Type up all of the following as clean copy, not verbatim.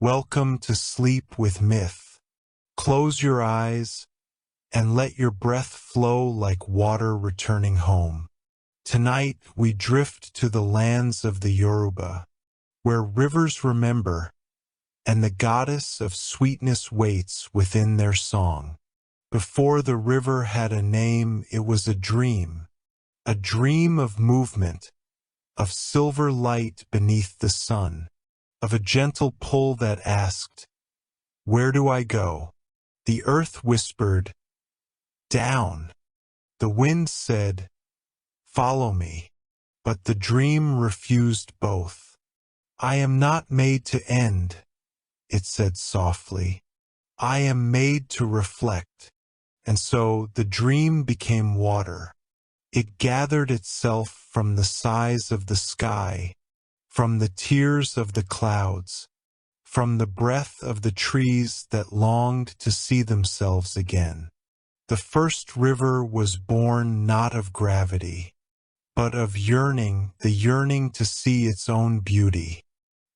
Welcome to sleep with myth. Close your eyes and let your breath flow like water returning home. Tonight we drift to the lands of the Yoruba, where rivers remember, and the goddess of sweetness waits within their song. Before the river had a name, it was a dream of movement, of silver light beneath the sun, of a gentle pull that asked, "Where do I go?" The earth whispered, "Down." The wind said, "Follow me." But the dream refused both. "I am not made to end," it said softly. "I am made to reflect." And so the dream became water. It gathered itself from the sighs of the sky, from the tears of the clouds, from the breath of the trees that longed to see themselves again. The first river was born not of gravity, but of yearning, the yearning to see its own beauty.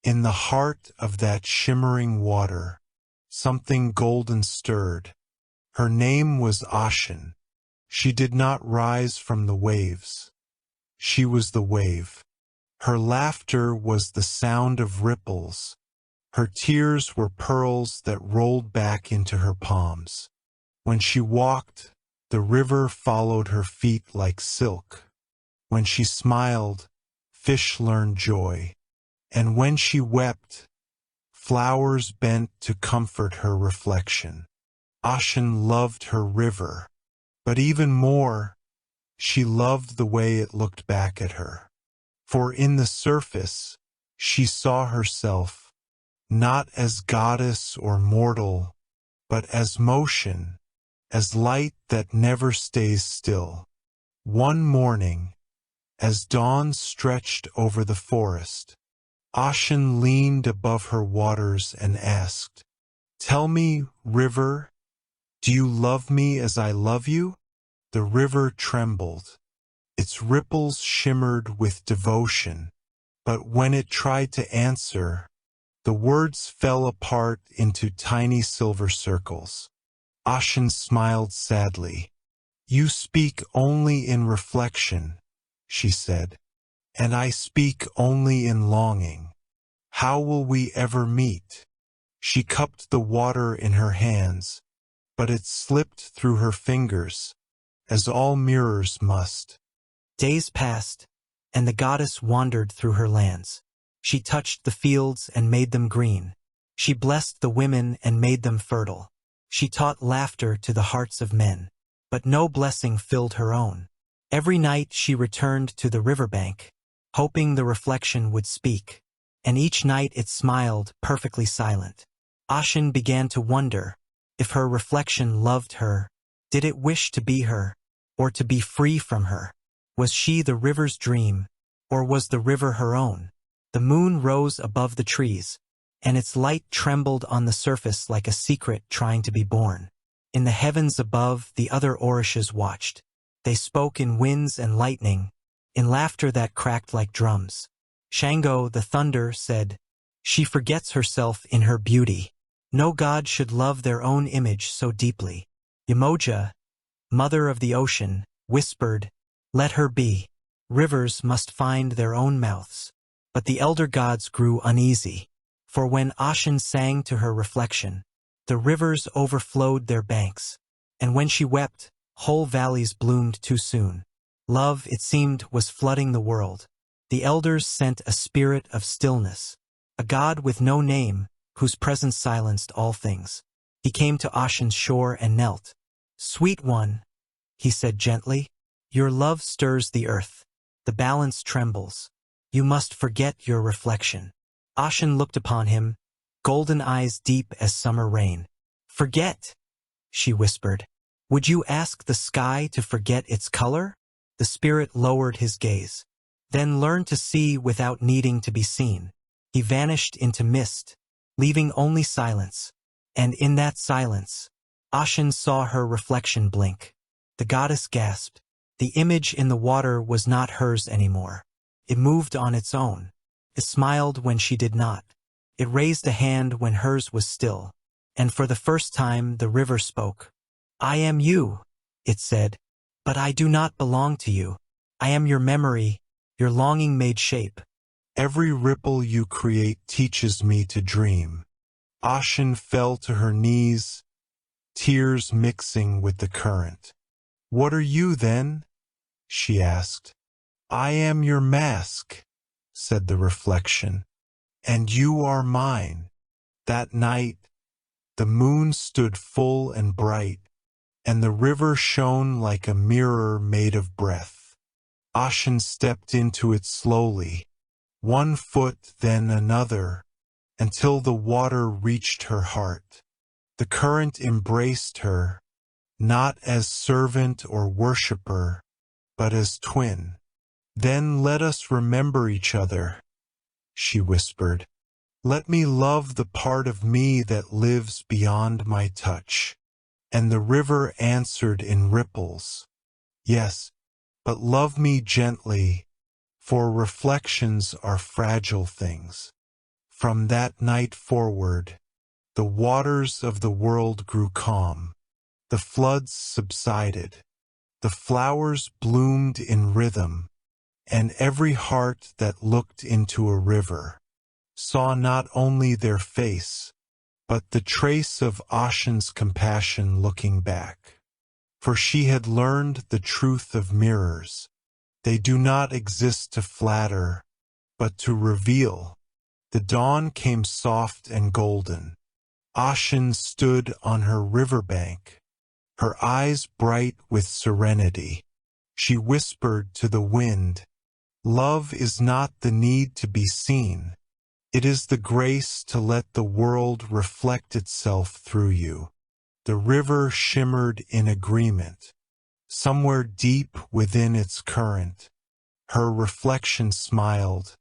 In the heart of that shimmering water, something golden stirred. Her name was Oshun. She did not rise from the waves. She was the wave. Her laughter was the sound of ripples. Her tears were pearls that rolled back into her palms. When she walked, the river followed her feet like silk. When she smiled, fish learned joy. And when she wept, flowers bent to comfort her reflection. Oshun loved her river, but even more, she loved the way it looked back at her. For in the surface, she saw herself, not as goddess or mortal, but as motion, as light that never stays still. One morning, as dawn stretched over the forest, Oshun leaned above her waters and asked, "Tell me, river, do you love me as I love you?" The river trembled. Its ripples shimmered with devotion, but when it tried to answer, the words fell apart into tiny silver circles. Oshun smiled sadly. "You speak only in reflection," she said, "and I speak only in longing. How will we ever meet?" She cupped the water in her hands, but it slipped through her fingers, as all mirrors must. Days passed, and the goddess wandered through her lands. She touched the fields and made them green. She blessed the women and made them fertile. She taught laughter to the hearts of men, but no blessing filled her own. Every night she returned to the riverbank, hoping the reflection would speak, and each night it smiled, perfectly silent. Oshun began to wonder if her reflection loved her. Did it wish to be her, or to be free from her? Was she the river's dream, or was the river her own? The moon rose above the trees, and its light trembled on the surface like a secret trying to be born. In the heavens above, the other Orishas watched. They spoke in winds and lightning, in laughter that cracked like drums. Shango, the thunder, said, "She forgets herself in her beauty. No god should love their own image so deeply." Yamoja, mother of the ocean, whispered, "Let her be. Rivers must find their own mouths." But the elder gods grew uneasy, for when Oshun sang to her reflection, the rivers overflowed their banks, and when she wept, whole valleys bloomed too soon. Love, it seemed, was flooding the world. The elders sent a spirit of stillness, a god with no name, whose presence silenced all things. He came to Oshun's shore and knelt. "Sweet one," he said gently, "your love stirs the earth. The balance trembles. You must forget your reflection." Oshun looked upon him, golden eyes deep as summer rain. "Forget," she whispered. "Would you ask the sky to forget its color?" The spirit lowered his gaze. "Then learn to see without needing to be seen." He vanished into mist, leaving only silence. And in that silence, Oshun saw her reflection blink. The goddess gasped. The image in the water was not hers anymore. It moved on its own. It smiled when she did not. It raised a hand when hers was still, and for the first time the river spoke. "I am you," it said, "but I do not belong to you. I am your memory, your longing made shape." Every ripple you create teaches me to dream. Oshun fell to her knees, tears mixing with the current. "What are you, then?" she asked. "I am your mask," said the reflection, "and you are mine." That night, the moon stood full and bright, and the river shone like a mirror made of breath. Oshun stepped into it slowly, one foot then another, until the water reached her heart. The current embraced her, not as servant or worshipper, but as twin. "Then let us remember each other," she whispered. "Let me love the part of me that lives beyond my touch." And the river answered in ripples, "Yes, but love me gently, for reflections are fragile things." From that night forward, the waters of the world grew calm. The floods subsided. The flowers bloomed in rhythm, and every heart that looked into a river saw not only their face, but the trace of Oshun's compassion looking back. For she had learned the truth of mirrors. They do not exist to flatter, but to reveal. The dawn came soft and golden. Oshun stood on her riverbank, her eyes bright with serenity. She whispered to the wind, "Love is not the need to be seen. It is the grace to let the world reflect itself through you." The river shimmered in agreement. Somewhere deep within its current, her reflection smiled,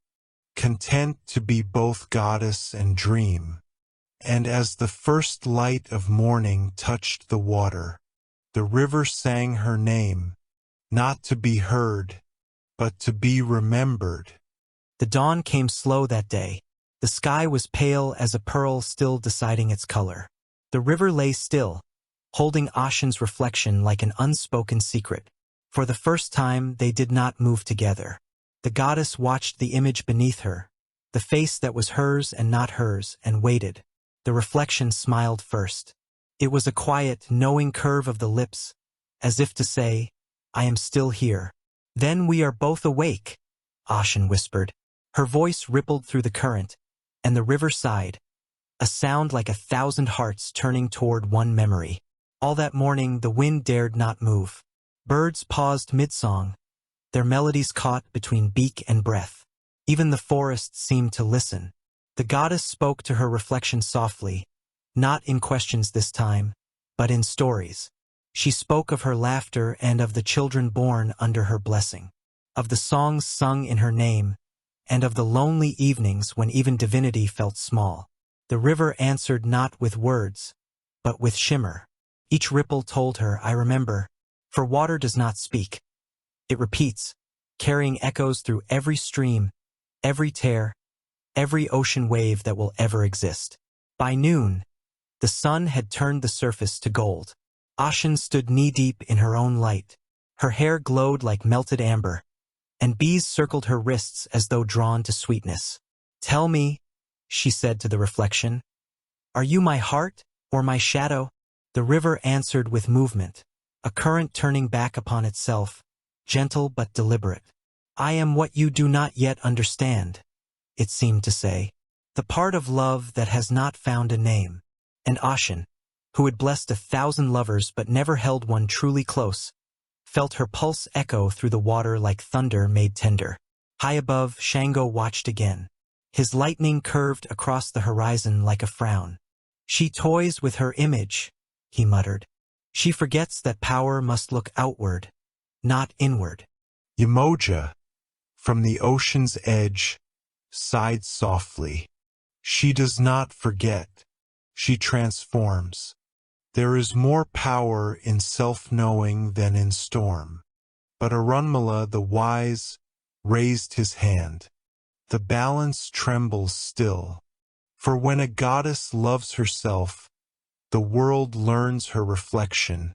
content to be both goddess and dream. And as the first light of morning touched the water, the river sang her name, not to be heard, but to be remembered. The dawn came slow that day. The sky was pale as a pearl still deciding its color. The river lay still, holding Oshun's reflection like an unspoken secret. For the first time they did not move together. The goddess watched the image beneath her, the face that was hers and not hers, and waited. The reflection smiled first. It was a quiet, knowing curve of the lips, as if to say, "I am still here." "Then we are both awake," Oshun whispered. Her voice rippled through the current, and the river sighed, a sound like 1,000 hearts turning toward one memory. All that morning the wind dared not move. Birds paused mid-song, their melodies caught between beak and breath. Even the forest seemed to listen. The goddess spoke to her reflection softly, not in questions this time, but in stories. She spoke of her laughter and of the children born under her blessing, of the songs sung in her name, and of the lonely evenings when even divinity felt small. The river answered not with words, but with shimmer. Each ripple told her, "I remember," for water does not speak. It repeats, carrying echoes through every stream, every tear, every ocean wave that will ever exist. By noon, the sun had turned the surface to gold. Oshun stood knee-deep in her own light. Her hair glowed like melted amber, and bees circled her wrists as though drawn to sweetness. "Tell me," she said to the reflection, "are you my heart or my shadow?" The river answered with movement, a current turning back upon itself, gentle but deliberate. "I am what you do not yet understand," it seemed to say, "the part of love that has not found a name." And Oshun, who had blessed 1,000 lovers but never held one truly close, felt her pulse echo through the water like thunder made tender. High above, Shango watched again. His lightning curved across the horizon like a frown. "She toys with her image," he muttered. "She forgets that power must look outward, not inward." Yamoja, from the ocean's edge, sighed softly. "She does not forget. She transforms. There is more power in self-knowing than in storm." But Arunmala the wise raised his hand. "The balance trembles still. For when a goddess loves herself, the world learns her reflection,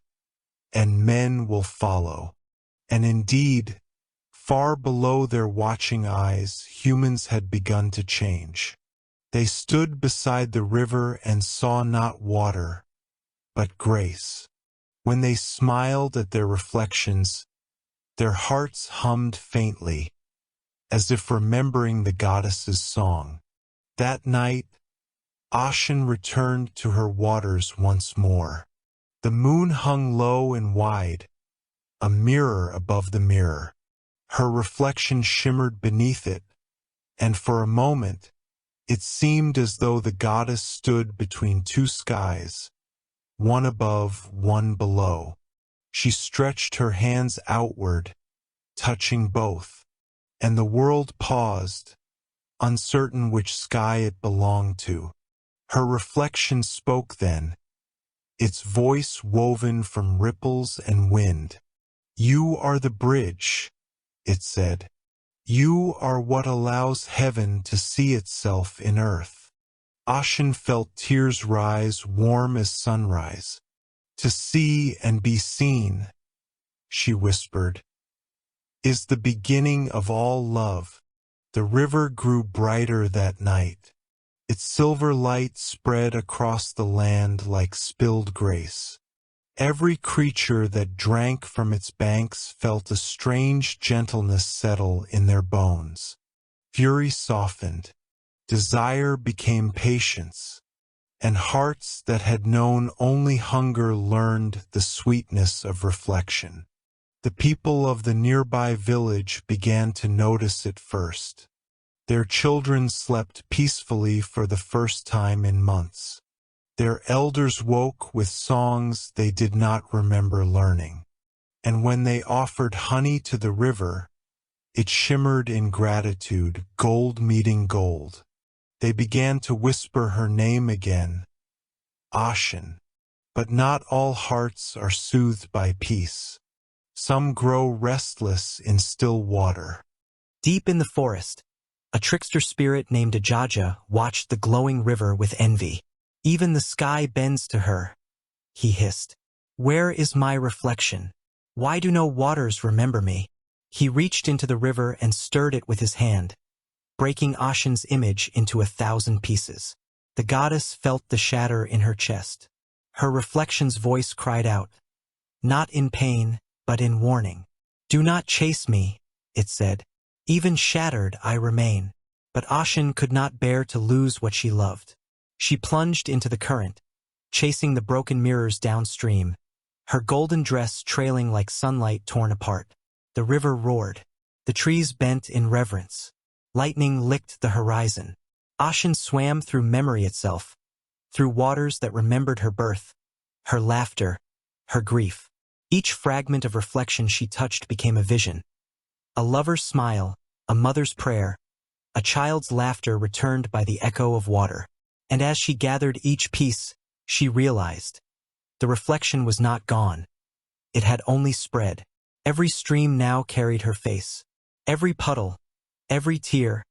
and men will follow. And indeed, far below their watching eyes, humans had begun to change. They stood beside the river and saw not water, but grace. When they smiled at their reflections, their hearts hummed faintly, as if remembering the goddess's song. That night, Oshun returned to her waters once more. The moon hung low and wide, a mirror above the mirror. Her reflection shimmered beneath it, and for a moment, it seemed as though the goddess stood between two skies, one above, one below. She stretched her hands outward, touching both, and the world paused, uncertain which sky it belonged to. Her reflection spoke then, its voice woven from ripples and wind. "You are the bridge," it said. "You are what allows heaven to see itself in earth." Oshun felt tears rise warm as sunrise. "To see and be seen," she whispered, "is the beginning of all love." The river grew brighter that night. Its silver light spread across the land like spilled grace. Every creature that drank from its banks felt a strange gentleness settle in their bones. Fury softened, desire became patience, and hearts that had known only hunger learned the sweetness of reflection. The people of the nearby village began to notice it first. Their children slept peacefully for the first time in months. Their elders woke with songs they did not remember learning. And when they offered honey to the river, it shimmered in gratitude, gold meeting gold. They began to whisper her name again, Oshun. But not all hearts are soothed by peace. Some grow restless in still water. Deep in the forest, a trickster spirit named Ajaja watched the glowing river with envy. "Even the sky bends to her," he hissed. "Where is my reflection? Why do no waters remember me?" He reached into the river and stirred it with his hand, breaking Oshun's image into 1,000 pieces. The goddess felt the shatter in her chest. Her reflection's voice cried out, not in pain, but in warning. "Do not chase me," it said. "Even shattered I remain." But Oshun could not bear to lose what she loved. She plunged into the current, chasing the broken mirrors downstream, her golden dress trailing like sunlight torn apart. The river roared. The trees bent in reverence. Lightning licked the horizon. Oshun swam through memory itself, through waters that remembered her birth, her laughter, her grief. Each fragment of reflection she touched became a vision. A lover's smile, a mother's prayer, a child's laughter returned by the echo of water. And as she gathered each piece, she realized the reflection was not gone. It had only spread. Every stream now carried her face. Every puddle, every tear,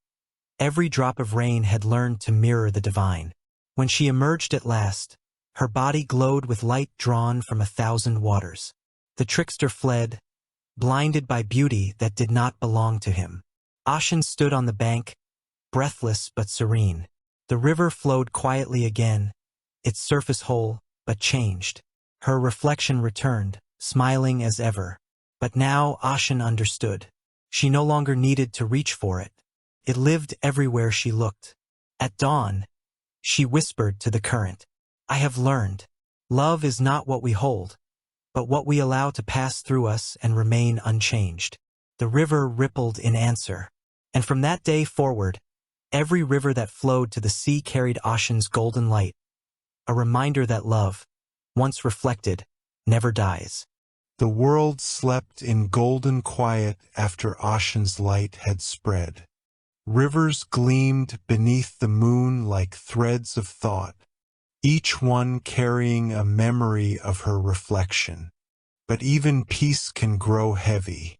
every drop of rain had learned to mirror the divine. When she emerged at last, her body glowed with light drawn from 1,000 waters. The trickster fled, blinded by beauty that did not belong to him. Oshun stood on the bank, breathless but serene. The river flowed quietly again, its surface whole, but changed. Her reflection returned, smiling as ever. But now Oshun understood. She no longer needed to reach for it. It lived everywhere she looked. At dawn, she whispered to the current, "I have learned. Love is not what we hold, but what we allow to pass through us and remain unchanged." The river rippled in answer. And from that day forward, every river that flowed to the sea carried Oshun's golden light, a reminder that love, once reflected, never dies. The world slept in golden quiet after Oshun's light had spread. Rivers gleamed beneath the moon like threads of thought, each one carrying a memory of her reflection. But even peace can grow heavy.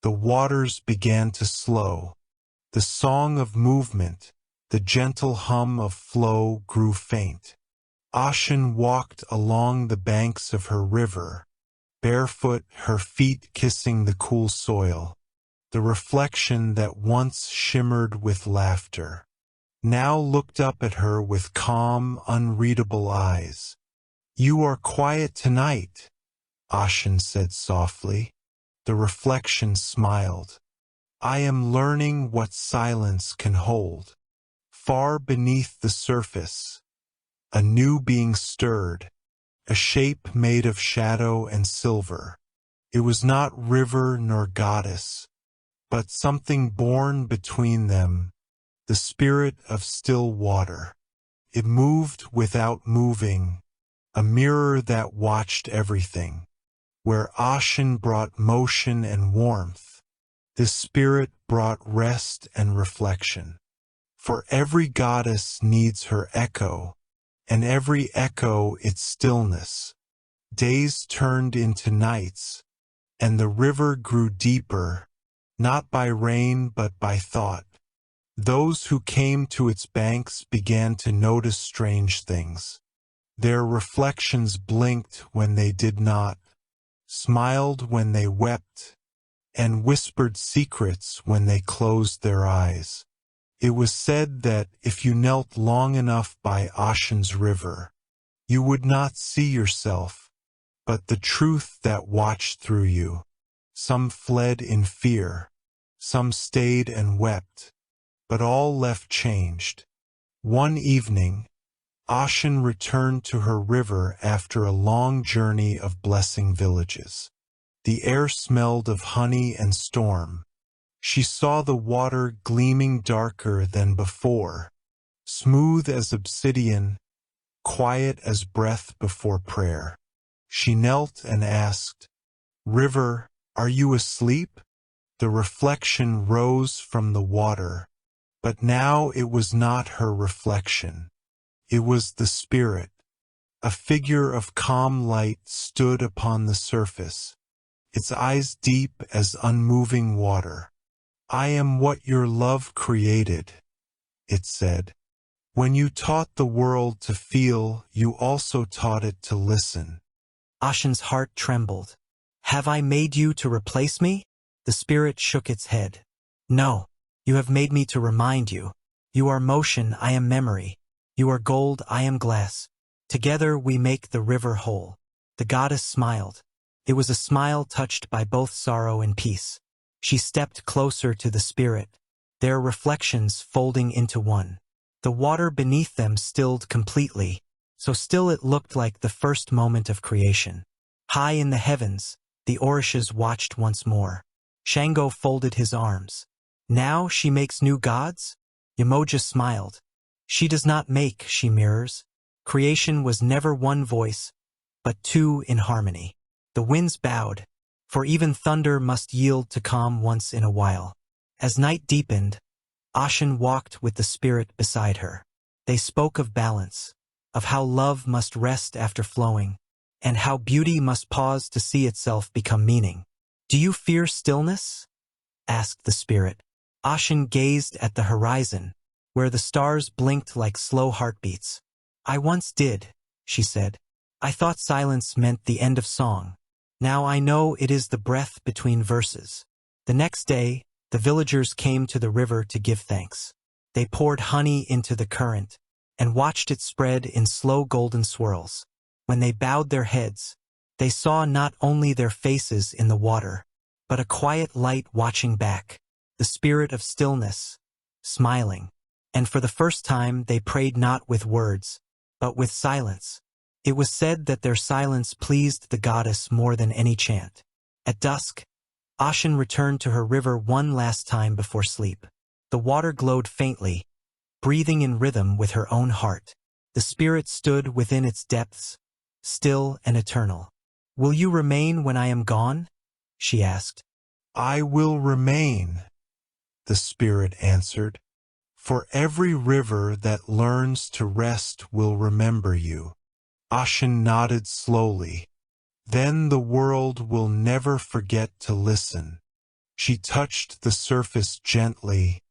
The waters began to slow. The song of movement, The gentle hum of flow grew faint. Oshun walked along the banks of her river, barefoot, her feet kissing the cool soil. The reflection that once shimmered with laughter now looked up at her with calm, unreadable eyes. "You are quiet tonight," Oshun said softly. The reflection smiled. "I am learning what silence can hold." Far beneath the surface, a new being stirred, a shape made of shadow and silver. It was not river nor goddess, but something born between them, the spirit of still water. It moved without moving, a mirror that watched everything. Where Oshun brought motion and warmth, this spirit brought rest and reflection. For every goddess needs her echo, and every echo its stillness. Days turned into nights, and the river grew deeper, not by rain but by thought. Those who came to its banks began to notice strange things. Their reflections blinked when they did not, smiled when they wept, and whispered secrets when they closed their eyes. It was said that if you knelt long enough by Oshun's river, you would not see yourself, but the truth that watched through you. Some fled in fear, some stayed and wept, but all left changed. One evening, Oshun returned to her river after a long journey of blessing villages. The air smelled of honey and storm. She saw the water gleaming darker than before, smooth as obsidian, quiet as breath before prayer. She knelt and asked, "River, are you asleep?" The reflection rose from the water, but now it was not her reflection. It was the spirit. A figure of calm light stood upon the surface, its eyes deep as unmoving water. "I am what your love created," it said. "When you taught the world to feel, you also taught it to listen." Oshun's heart trembled. "Have I made you to replace me?" The spirit shook its head. "No, you have made me to remind you. You are motion, I am memory. You are gold, I am glass. Together we make the river whole." The goddess smiled. It was a smile touched by both sorrow and peace. She stepped closer to the spirit, their reflections folding into one. The water beneath them stilled completely, so still it looked like the first moment of creation. High in the heavens, the Orishas watched once more. Shango folded his arms. "Now she makes new gods?" Yamoja smiled. "She does not make, she mirrors." Creation was never one voice, but two in harmony. The winds bowed, for even thunder must yield to calm once in a while. As night deepened, Oshun walked with the spirit beside her. They spoke of balance, of how love must rest after flowing, and how beauty must pause to see itself become meaning. "Do you fear stillness?" asked the spirit. Oshun gazed at the horizon, where the stars blinked like slow heartbeats. "I once did," she said. "I thought silence meant the end of song. Now I know it is the breath between verses." The next day, the villagers came to the river to give thanks. They poured honey into the current and watched it spread in slow golden swirls. When they bowed their heads, they saw not only their faces in the water, but a quiet light watching back, the spirit of stillness, smiling. And for the first time they prayed not with words, but with silence. It was said that their silence pleased the goddess more than any chant. At dusk, Oshun returned to her river one last time before sleep. The water glowed faintly, breathing in rhythm with her own heart. The spirit stood within its depths, still and eternal. "Will you remain when I am gone?" she asked. "I will remain," the spirit answered. "For every river that learns to rest will remember you." Oshun nodded slowly. "Then the world will never forget to listen." She touched the surface gently,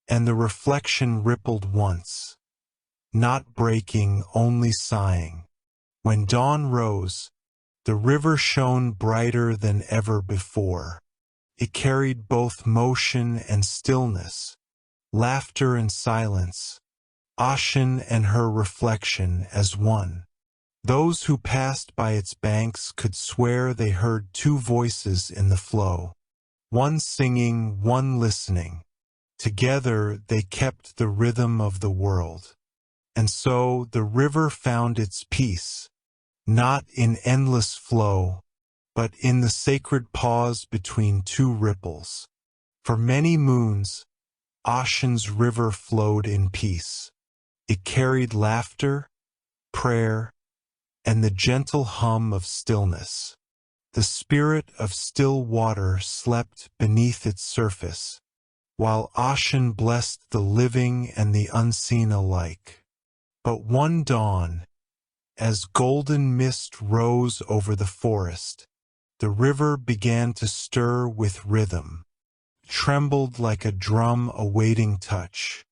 and the reflection rippled once, not breaking, only sighing. When dawn rose, the river shone brighter than ever before. It carried both motion and stillness, laughter and silence, Oshun and her reflection as one. Those who passed by its banks could swear they heard two voices in the flow, one singing, one listening. Together they kept the rhythm of the world. And so the river found its peace, not in endless flow, but in the sacred pause between two ripples. For many moons, Oshun's river flowed in peace. It carried laughter, prayer, and the gentle hum of stillness. The spirit of still water slept beneath its surface, while Oshun blessed the living and the unseen alike. But one dawn, as golden mist rose over the forest, the river began to stir with rhythm, trembled like a drum awaiting touch.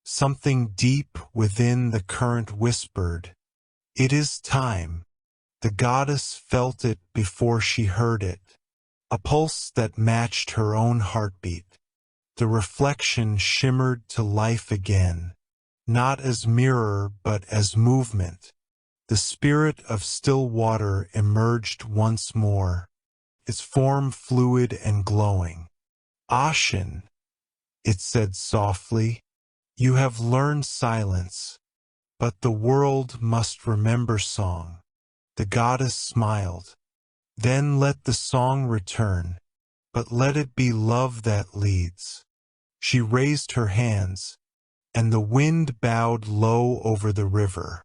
Something deep within the current whispered, "It is time." The goddess felt it before she heard it, a pulse that matched her own heartbeat. The reflection shimmered to life again, not as mirror but as movement. The spirit of still water emerged once more, its form fluid and glowing. "Oshun," it said softly, "you have learned silence, but the world must remember song." The goddess smiled. "Then let the song return, but let it be love that leads." She raised her hands, and the wind bowed low over the river.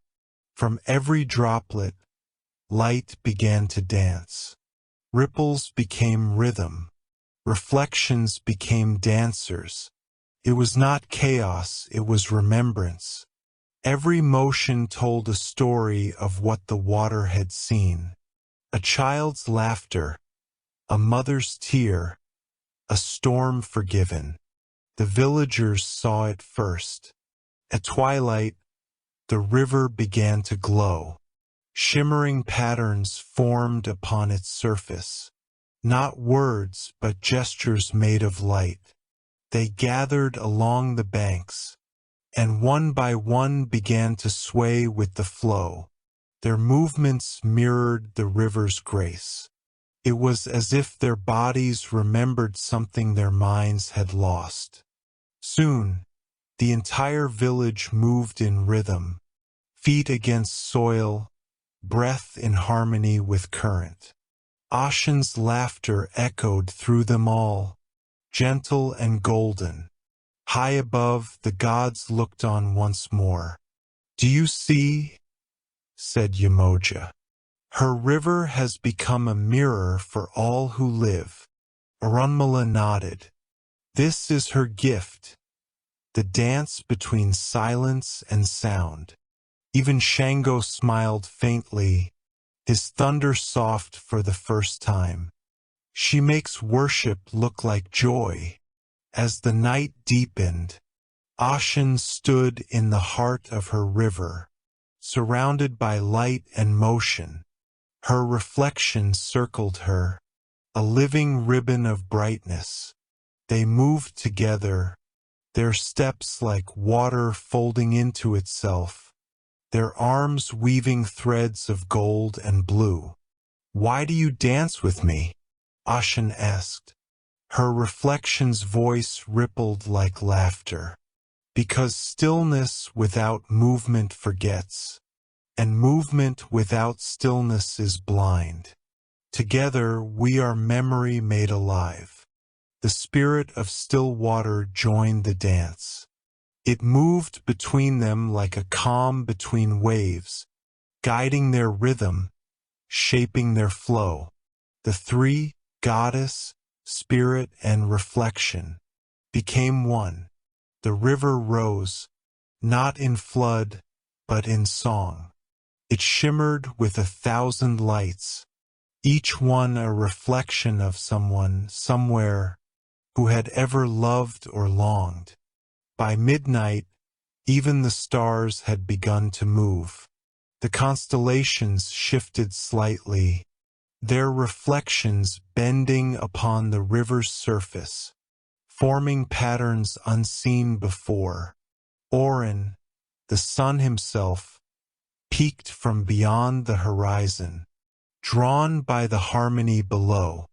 From every droplet, light began to dance. Ripples became rhythm. Reflections became dancers. It was not chaos, it was remembrance. Every motion told a story of what the water had seen. A child's laughter, a mother's tear, a storm forgiven. The villagers saw it first. At twilight, the river began to glow. Shimmering patterns formed upon its surface. Not words, but gestures made of light. They gathered along the banks, and one by one began to sway with the flow. Their movements mirrored the river's grace. It was as if their bodies remembered something their minds had lost. Soon, the entire village moved in rhythm, feet against soil, breath in harmony with current. Oshun's laughter echoed through them all, gentle and golden. High above, the gods looked on once more. "Do you see?" said Yamoja. "Her river has become a mirror for all who live." Arunmala nodded. "This is her gift, the dance between silence and sound." Even Shango smiled faintly, his thunder soft for the first time. "She makes worship look like joy." As the night deepened, Oshun stood in the heart of her river, surrounded by light and motion. Her reflection circled her, a living ribbon of brightness. They moved together, their steps like water folding into itself, their arms weaving threads of gold and blue. "Why do you dance with me?" Oshun asked. Her reflection's voice rippled like laughter. "Because stillness without movement forgets, and movement without stillness is blind. Together we are memory made alive." The spirit of still water joined the dance. It moved between them like a calm between waves, guiding their rhythm, shaping their flow. The three, goddess, spirit, and reflection, became one. The river rose, not in flood, but in song. It shimmered with 1,000 lights, each one a reflection of someone, somewhere, who had ever loved or longed. By midnight, even the stars had begun to move. The constellations shifted slightly, their reflections bending upon the river's surface, forming patterns unseen before. Orin, the sun himself, peeked from beyond the horizon, drawn by the harmony below.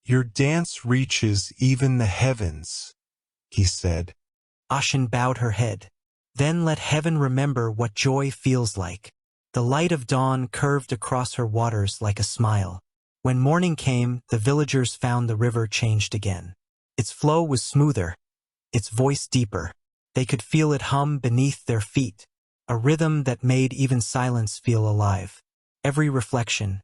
"Your dance reaches even the heavens," he said. Oshun bowed her head. "Then let heaven remember what joy feels like." The light of dawn curved across her waters like a smile. When morning came, the villagers found the river changed again. Its flow was smoother, its voice deeper. They could feel it hum beneath their feet, a rhythm that made even silence feel alive. Every reflection,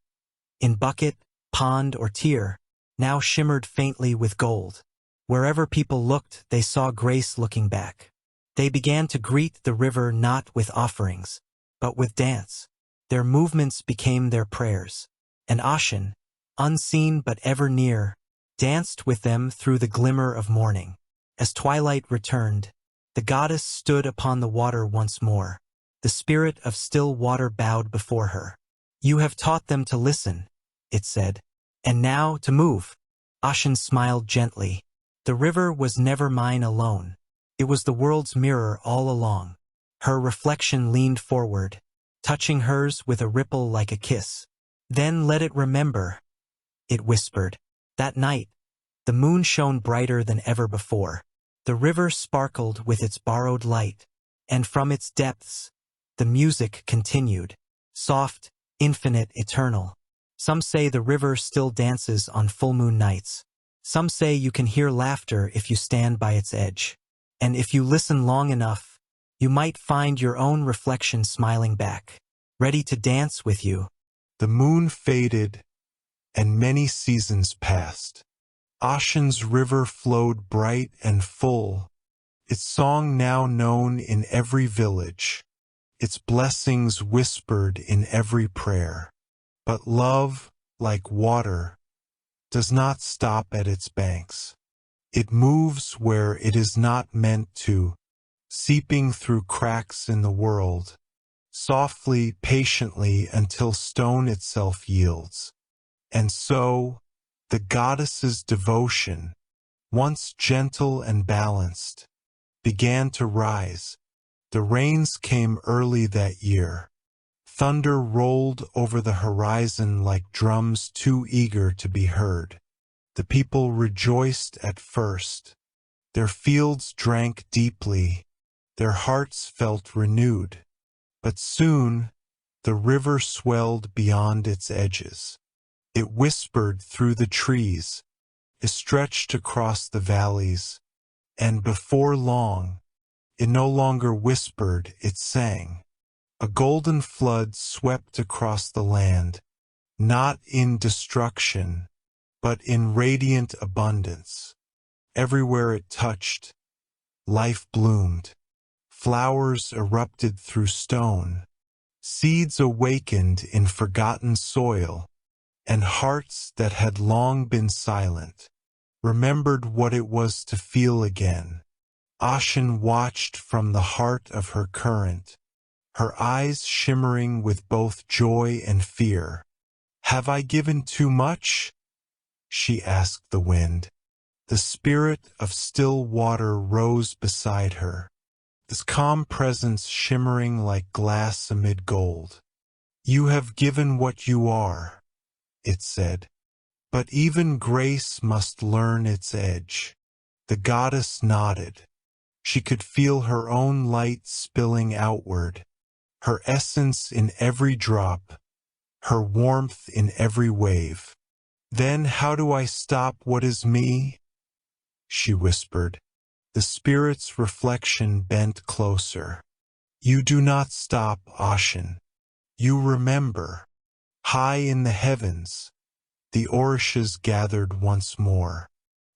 in bucket, pond, or tear, now shimmered faintly with gold. Wherever people looked, they saw grace looking back. They began to greet the river not with offerings, but with dance. Their movements became their prayers. And Oshun, unseen but ever near, danced with them through the glimmer of morning. As twilight returned, the goddess stood upon the water once more. The spirit of still water bowed before her. "You have taught them to listen," it said, "and now to move." Oshun smiled gently. The river was never mine alone. It was the world's mirror all along. Her reflection leaned forward, touching hers with a ripple like a kiss. "Then let it remember," it whispered. That night, the moon shone brighter than ever before. The river sparkled with its borrowed light, and from its depths, the music continued, soft, infinite, eternal. Some say the river still dances on full moon nights. Some say you can hear laughter if you stand by its edge. And if you listen long enough, you might find your own reflection smiling back, ready to dance with you. The moon faded, and many seasons passed. Oshun's river flowed bright and full, its song now known in every village, its blessings whispered in every prayer. But love, like water, does not stop at its banks. It moves where it is not meant to, seeping through cracks in the world, softly, patiently, until stone itself yields. And so, the goddess's devotion, once gentle and balanced, began to rise. The rains came early that year. Thunder rolled over the horizon like drums too eager to be heard. The people rejoiced at first. Their fields drank deeply. Their hearts felt renewed. But soon, the river swelled beyond its edges. It whispered through the trees. It stretched across the valleys. And before long, it no longer whispered, it sang. A golden flood swept across the land, not in destruction, but in radiant abundance. Everywhere it touched, life bloomed. Flowers erupted through stone. Seeds awakened in forgotten soil, and hearts that had long been silent remembered what it was to feel again. Oshun watched from the heart of her current, her eyes shimmering with both joy and fear. "Have I given too much?" she asked the wind. The spirit of still water rose beside her, this calm presence shimmering like glass amid gold. "You have given what you are," it said. "But even grace must learn its edge." The goddess nodded. She could feel her own light spilling outward, her essence in every drop, her warmth in every wave. "Then how do I stop what is me?" she whispered. The spirit's reflection bent closer. "You do not stop, Oshun. You remember." High in the heavens, the Orishas gathered once more.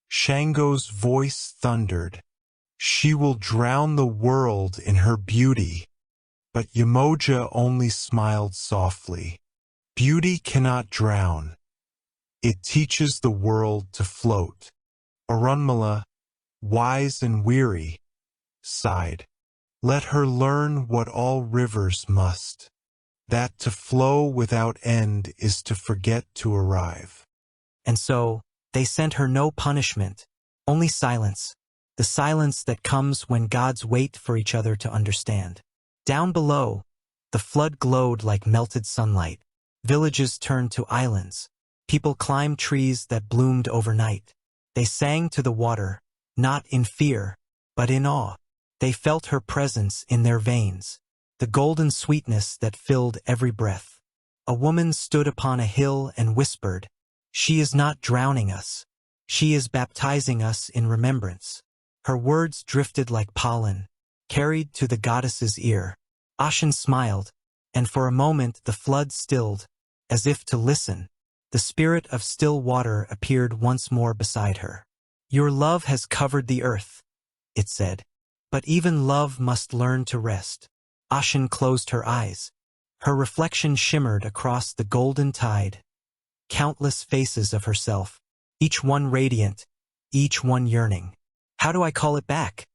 Shango's voice thundered. "She will drown the world in her beauty." But Yamoja only smiled softly. "Beauty cannot drown. It teaches the world to float." Orunmila, wise and weary, sighed. Let her learn what all rivers must, that to flow without end is to forget to arrive. And so, they sent her no punishment, only silence, the silence that comes when gods wait for each other to understand. Down below, the flood glowed like melted sunlight. Villages turned to islands. People climbed trees that bloomed overnight. They sang to the water, not in fear, but in awe. They felt her presence in their veins, the golden sweetness that filled every breath. A woman stood upon a hill and whispered, "She is not drowning us. She is baptizing us in remembrance." Her words drifted like pollen, carried to the goddess's ear. Oshun smiled, and for a moment the flood stilled, as if to listen. The spirit of still water appeared once more beside her. "Your love has covered the earth," it said. "But even love must learn to rest." Oshun closed her eyes. Her reflection shimmered across the golden tide. Countless faces of herself, each one radiant, each one yearning. "How do I call it back?"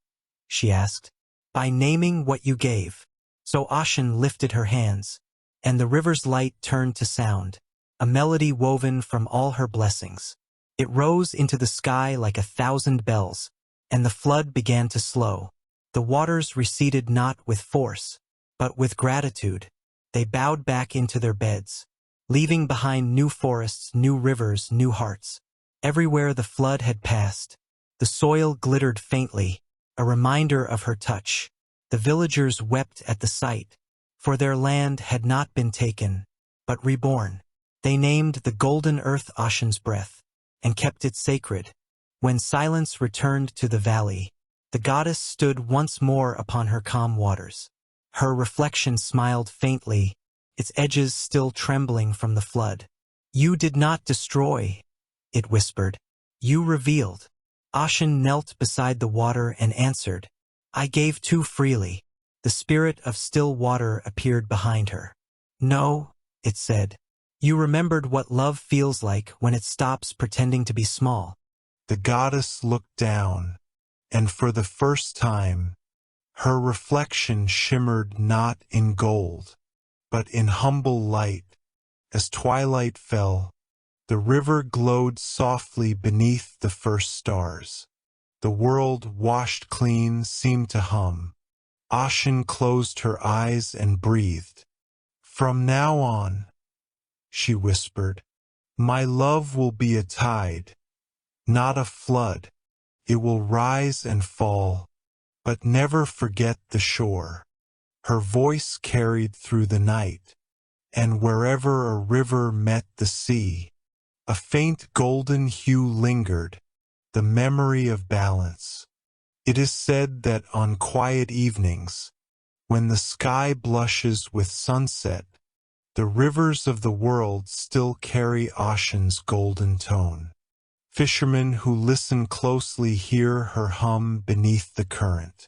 she asked. "By naming what you gave." So Oshun lifted her hands, and the river's light turned to sound, a melody woven from all her blessings. It rose into the sky like 1,000 bells, and the flood began to slow. The waters receded not with force, but with gratitude. They bowed back into their beds, leaving behind new forests, new rivers, new hearts. Everywhere the flood had passed, the soil glittered faintly, a reminder of her touch. The villagers wept at the sight, for their land had not been taken, but reborn. They named the golden earth Oshun's breath, and kept it sacred. When silence returned to the valley, the goddess stood once more upon her calm waters. Her reflection smiled faintly, its edges still trembling from the flood. "You did not destroy," it whispered. "You revealed." Oshun knelt beside the water and answered, "I gave too freely." The spirit of still water appeared behind her. "No," it said. "You remembered what love feels like when it stops pretending to be small." The goddess looked down, and for the first time, her reflection shimmered not in gold, but in humble light. As twilight fell, the river glowed softly beneath the first stars. The world, washed clean, seemed to hum. Oshun closed her eyes and breathed. "From now on," she whispered, "my love will be a tide, not a flood. It will rise and fall, but never forget the shore." Her voice carried through the night, and wherever a river met the sea, a faint golden hue lingered, the memory of balance. It is said that on quiet evenings, when the sky blushes with sunset, the rivers of the world still carry Oshun's golden tone. Fishermen who listen closely hear her hum beneath the current.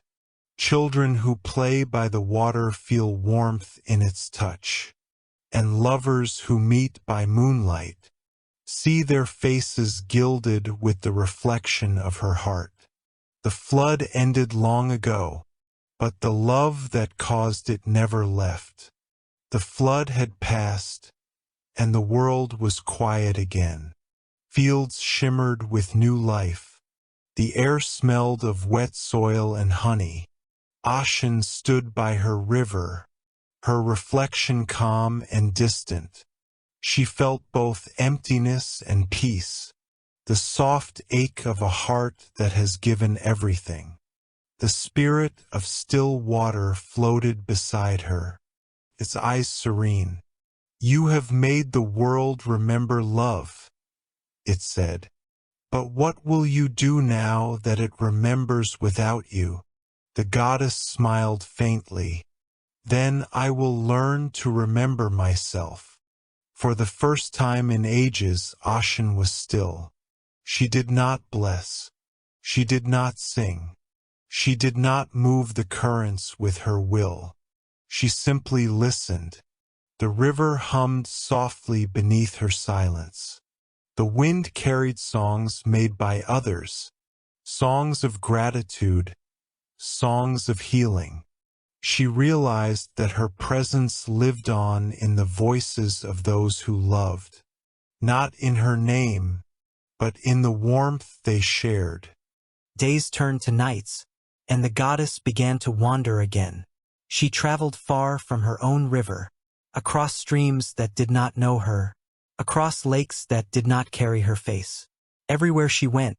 Children who play by the water feel warmth in its touch. And lovers who meet by moonlight see their faces gilded with the reflection of her heart. The flood ended long ago, but the love that caused it never left. The flood had passed, and the world was quiet again. Fields shimmered with new life. The air smelled of wet soil and honey. Oshun stood by her river, her reflection calm and distant. She felt both emptiness and peace, the soft ache of a heart that has given everything. The spirit of still water floated beside her, its eyes serene. "You have made the world remember love," it said. "But what will you do now that it remembers without you?" The goddess smiled faintly. "Then I will learn to remember myself." For the first time in ages, Oshun was still. She did not bless. She did not sing. She did not move the currents with her will. She simply listened. The river hummed softly beneath her silence. The wind carried songs made by others, songs of gratitude, songs of healing. She realized that her presence lived on in the voices of those who loved, not in her name, but in the warmth they shared. Days turned to nights, and the goddess began to wander again. She traveled far from her own river, across streams that did not know her, across lakes that did not carry her face. Everywhere she went,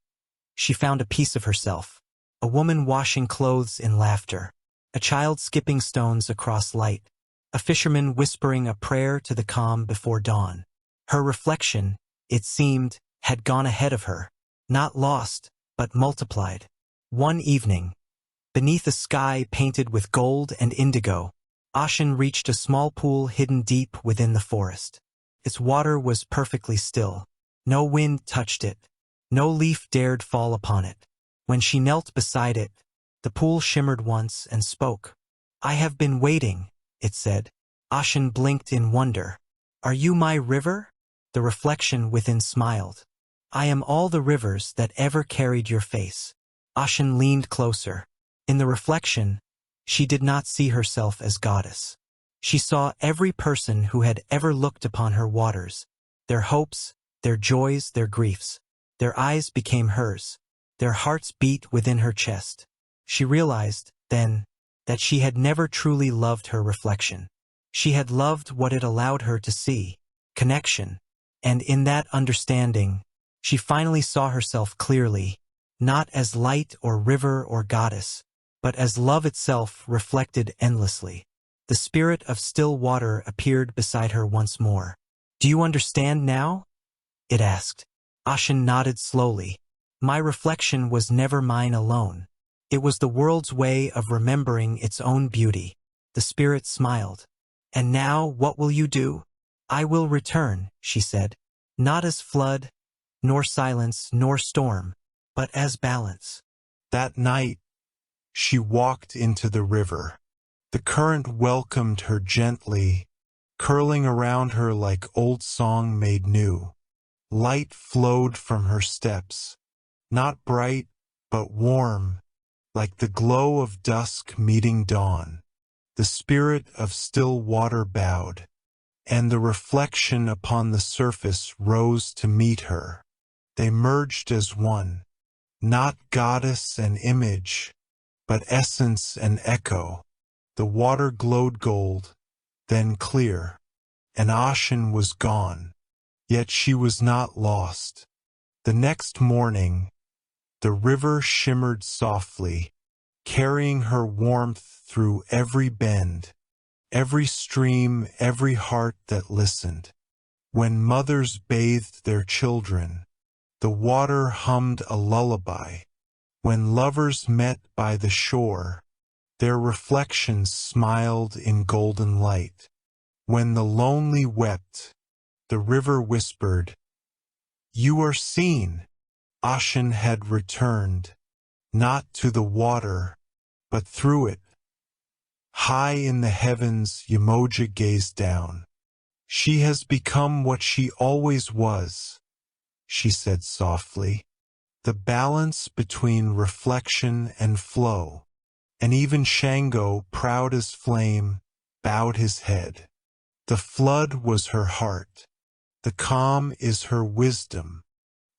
she found a piece of herself, a woman washing clothes in laughter, a child skipping stones across light, a fisherman whispering a prayer to the calm before dawn. Her reflection, it seemed, had gone ahead of her, not lost, but multiplied. One evening, beneath a sky painted with gold and indigo, Oshun reached a small pool hidden deep within the forest. Its water was perfectly still. No wind touched it. No leaf dared fall upon it. When she knelt beside it, the pool shimmered once and spoke. "I have been waiting," it said. Oshun blinked in wonder. "Are you my river?" The reflection within smiled. "I am all the rivers that ever carried your face." Oshun leaned closer. In the reflection, she did not see herself as goddess. She saw every person who had ever looked upon her waters, their hopes, their joys, their griefs. Their eyes became hers. Their hearts beat within her chest. She realized, then, that she had never truly loved her reflection. She had loved what it allowed her to see, connection, and in that understanding, she finally saw herself clearly, not as light or river or goddess, but as love itself reflected endlessly. The spirit of still water appeared beside her once more. "Do you understand now?" it asked. Oshun nodded slowly. "My reflection was never mine alone. It was the world's way of remembering its own beauty." The spirit smiled. "And now what will you do?" "I will return," she said, "not as flood, nor silence, nor storm, but as balance." That night, she walked into the river. The current welcomed her gently, curling around her like old song made new. Light flowed from her steps, not bright, but warm, like the glow of dusk meeting dawn. The spirit of still water bowed, and the reflection upon the surface rose to meet her. They merged as one, not goddess and image, but essence and echo. The water glowed gold, then clear, and Oshun was gone. Yet she was not lost. The next morning, the river shimmered softly, carrying her warmth through every bend, every stream, every heart that listened. When mothers bathed their children, the water hummed a lullaby. When lovers met by the shore, their reflections smiled in golden light. When the lonely wept, the river whispered, "You are seen." Oshun had returned, not to the water, but through it. High in the heavens, Yamoja gazed down. "She has become what she always was," she said softly. "The balance between reflection and flow." And even Shango, proud as flame, bowed his head. The flood was her heart. The calm is her wisdom.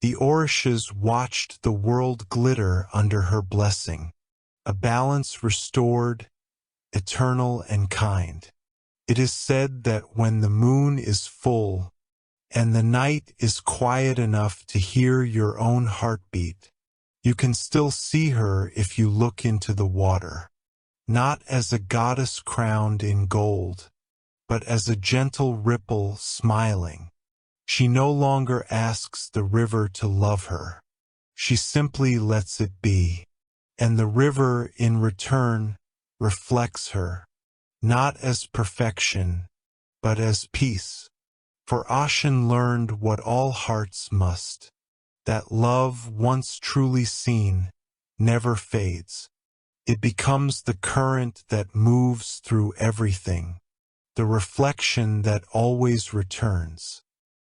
The Orishas watched the world glitter under her blessing, a balance restored, eternal and kind. It is said that when the moon is full, and the night is quiet enough to hear your own heartbeat, you can still see her if you look into the water, not as a goddess crowned in gold, but as a gentle ripple smiling. She no longer asks the river to love her. She simply lets it be. And the river, in return, reflects her, not as perfection, but as peace. For Oshun learned what all hearts must, that love, once truly seen, never fades. It becomes the current that moves through everything, the reflection that always returns.